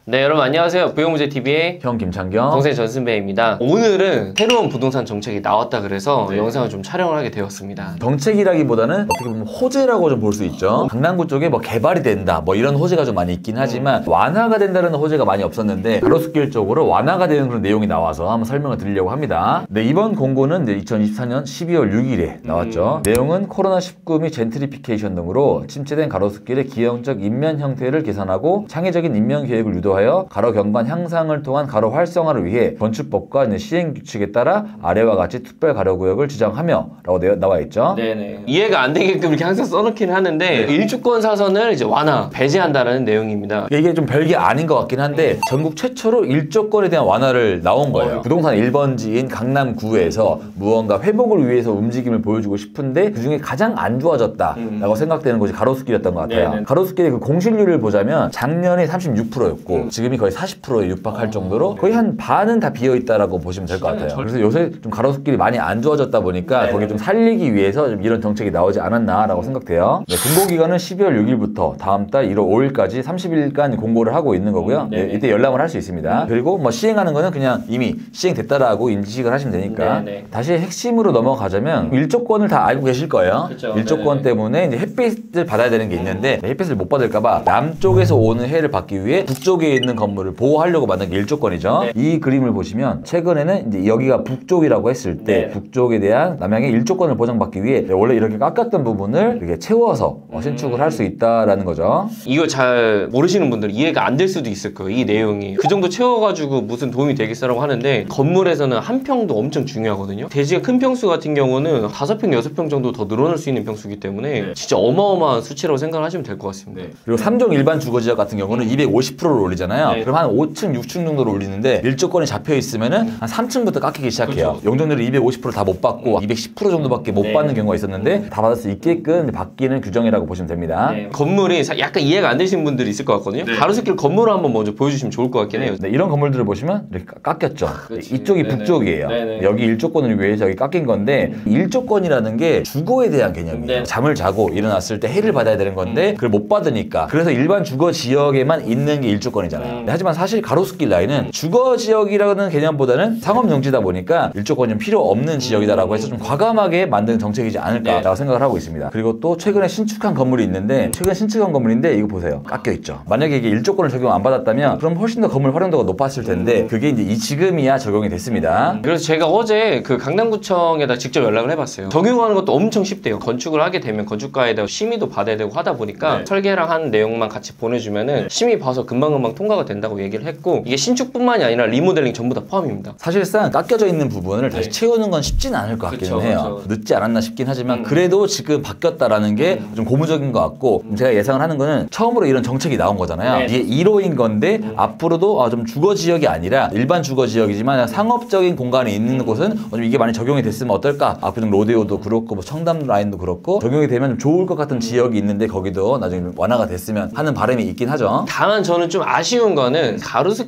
네, 여러분 안녕하세요. 부영무제TV의 형 김창경, 동생 전승배입니다. 오늘은 새로운 부동산 정책이 나왔다 그래서 영상을 좀 촬영을 하게 되었습니다. 정책이라기보다는 어떻게 보면 호재라고 좀 볼 수 있죠. 강남구 쪽에 뭐 개발이 된다 뭐 이런 호재가 좀 많이 있긴 하지만 완화가 된다는 호재가 많이 없었는데 가로수길 쪽으로 완화가 되는 그런 내용이 나와서 한번 설명을 드리려고 합니다. 네, 이번 공고는 이제 2024년 12월 6일에 나왔죠. 내용은 코로나19 및 젠트리피케이션 등으로 침체된 가로수길의 기형적 인면 형태를 개선하고 창의적인 인면 계획을 유도하여 가로 경관 향상을 통한 가로 활성화를 위해 건축법과 시행 규칙에 따라 아래와 같이 특별 가로구역을 지정하며 라고 나와 있죠. 네네. 이해가 안 되게끔 이렇게 항상 써놓기는 하는데 일주권 사선을 이제 완화, 배제한다는 내용입니다. 이게 좀 별게 아닌 것 같긴 한데 전국 최초로 일조권에 대한 완화를 나온 거예요. 부동산 1번지인 강남구에서 무언가 회복을 위해서 움직임을 보여주고 싶은데 그중에 가장 안 좋아졌다라고 생각되는 곳이 가로수길이었던 것 같아요. 네네. 가로수길의 그 공실률을 보자면 작년에 36%였고 지금이 거의 40%에 육박할 정도로 거의 한 반은 다 비어있다라고 보시면 될 것 같아요. 그래서 요새 좀 가로수길이 많이 안 좋아졌다 보니까 거기 좀 살리기 위해서 좀 이런 정책이 나오지 않았나라고 생각돼요. 네, 공고기간은 12월 6일부터 다음 달 1월 5일까지 30일간 공고를 하고 있는 거고요. 네, 이때 열람을 할 수 있습니다. 그리고 뭐 시행하는 거는 그냥 이미 시행됐다라고 인식을 하시면 되니까 다시 핵심으로 넘어가자면 일조권을 다 알고 계실 거예요. 그쵸. 일조권 때문에 이제 햇빛을 받아야 되는 게 있는데 햇빛을 못 받을까봐 남쪽에서 오는 해를 받기 위해 북쪽에 있는 건물을 보호하려고 만든 게 일조권이죠. 이 그림을 보시면 최근에는 이제 여기가 북쪽이라고 했을 때 북쪽에 대한 남향의 일조권을 보장받기 위해 원래 이렇게 깎았던 부분을 이렇게 채워서 신축을 할 수 있다라는 거죠. 이거 잘 모르시는 분들은 이해가 안 될 수도 있을 거예요. 이 내용이 그 정도 채워가지고 무슨 도움이 되겠어라고 하는데 건물에서는 한 평도 엄청 중요하거든요. 대지가 큰 평수 같은 경우는 5평, 6평 정도 더 늘어날 수 있는 평수이기 때문에 진짜 어마어마한 수치라고 생각을 하시면 될 것 같습니다. 그리고 3종 일반 주거지역 같은 경우는 250%를 올리잖아요. 그럼 한 5층, 6층 정도로 올리는데 일조권이 잡혀 있으면은 한 3층부터 깎이기 시작해요. 용적률이 250% 다 못 받고 210% 정도밖에 못 받는 경우가 있었는데 다 받을 수 있게끔 바뀌는 규정이라고 보시면 됩니다. 건물이 약간 이해가 안 되시는 분들이 있을 것 같거든요. 가로수길 건물을 한번 먼저 보여주시면 좋을 것 같긴 해요. 네, 이런 건물들을 보시면 이렇게 깎였죠. 이쪽이 북쪽이에요. 여기 일조권을 위해서 여기 깎인 건데 일조권이라는 게 주거에 대한 개념이에요. 잠을 자고 일어났을 때 해를 받아야 되는 건데 그걸 못 받으니까 그래서 일반 주거 지역에만 있는 게 일조권이잖아요. 하지만 사실 가로수길 라인은 주거 지역이라는 개념보다는 상업 용지다 보니까 일조권이 좀 필요 없는 지역이다라고 해서 좀 과감하게 만든 정책이지 않을까라고 생각을 하고 있습니다. 그리고 또 최근에 신축한 건물이 있는데 최근 신축한 건물인데 이거 보세요. 깎여 있죠. 만약에 이게 일조권을 적용 안 받았다면 그럼 훨씬 더 건물 활용도가 높았을 텐데 그게 이제 지금이야 적용이 됐습니다. 그래서 제가 어제 그 강남구청에다 직접 연락을 해봤어요. 적용하는 것도 엄청 쉽대요. 건축을 하게 되면 건축가에다가 심의도 받아야 되고 하다 보니까 설계랑 한 내용만 같이 보내주면은 심의 봐서 금방금방 통과가 된다고 얘기를 했고 이게 신축뿐만이 아니라 리모델링 전부 다 포함입니다. 사실상 깎여져 있는 부분을 다시 채우는 건 쉽지는 않을 것 같기는 해요. 늦지 않았나 싶긴 하지만 그래도 지금 바뀌었다라는 게 좀 고무적인 것 같고 제가 예상을 하는 거는 처음으로 이런 정책이 나온 거잖아요. 이게 1호인 건데 앞으로도 좀 주거 지역이 아니라 일반 주거 지역이지만 상업적인 공간이 있는 곳은 이게 많이 적용이 됐으면 어떨까? 앞으로 로데오도 그렇고 뭐 청담 라인도 그렇고 적용이 되면 좀 좋을 것 같은 지역이 있는데 거기도 나중에 완화가 됐으면 하는 바람이 있긴 하죠. 다만 저는 좀 아쉬운 거는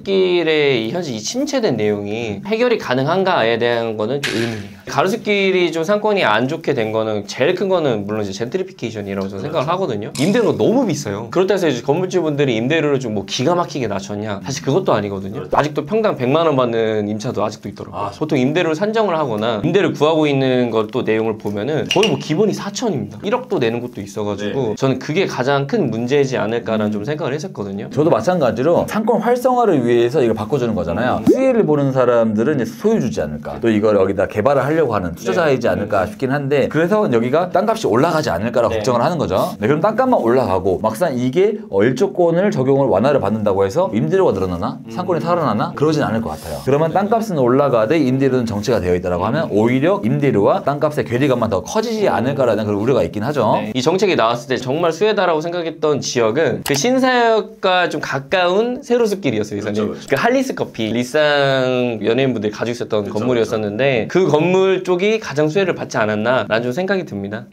가로수길의 현재 이 침체된 내용이 해결이 가능한가에 대한 거는 좀 의문이에요. 가로수길이 좀 상권이 안 좋게 된 거는 제일 큰 거는 물론 이제 젠트리피케이션이라고 저는 생각을 하거든요. 임대료가 너무 비싸요. 그렇다 해서 이제 건물주분들이 임대료를 좀 뭐 기가 막히게 낮췄냐? 사실 그것도 아니거든요. 아직도 평당 100만 원 받는 임차도 아직도 있더라고요. 보통 임대료를 산정을 하거나 임대를 구하고 있는 것도 내용을 보면은 거의 뭐 기본이 4천입니다. 1억도 내는 곳도 있어가지고 저는 그게 가장 큰 문제이지 않을까라는 좀 생각을 했었거든요. 저도 마찬가지로 상권 활성화를 위해서 이걸 바꿔주는 거잖아요. 수혜를 보는 사람들은 이제 소유주지 않을까. 또 이걸 여기다 개발을 하려고 하는 투자자이지 않을까 싶긴 한데 그래서 여기가 땅값이 올라가지 않을까라고 걱정을 하는 거죠. 그럼 땅값만 올라가고 막상 이게 일조권을 적용을 완화를 받는다고 해서 임대료가 늘어나나? 상권이 살아나나? 그러진 않을 것 같아요. 그러면 땅값은 올라가되 임대료는 정체가 되어 있다고 하면 오히려 임대료와 땅값의 괴리감만 더 커지지 않을까라는 그런 우려가 있긴 하죠. 이 정책이 나왔을 때 정말 수혜다라고 생각했던 지역은 그 신사역과 좀 가까운 세로숲길이었어요. 그 할리스 커피 리쌍 연예인분들이 가지고 있었던 건물이었었는데 그 건물 쪽이 가장 수혜를 받지 않았나 라는 좀 생각이 듭니다.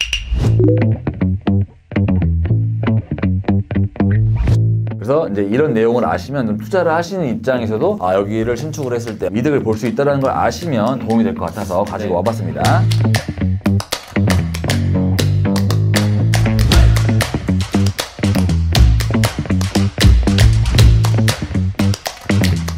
그래서 이제 이런 내용을 아시면 좀 투자를 하시는 입장에서도 여기를 신축을 했을 때 이득을 볼 수 있다는 걸 아시면 도움이 될 것 같아서 가지고 와봤습니다.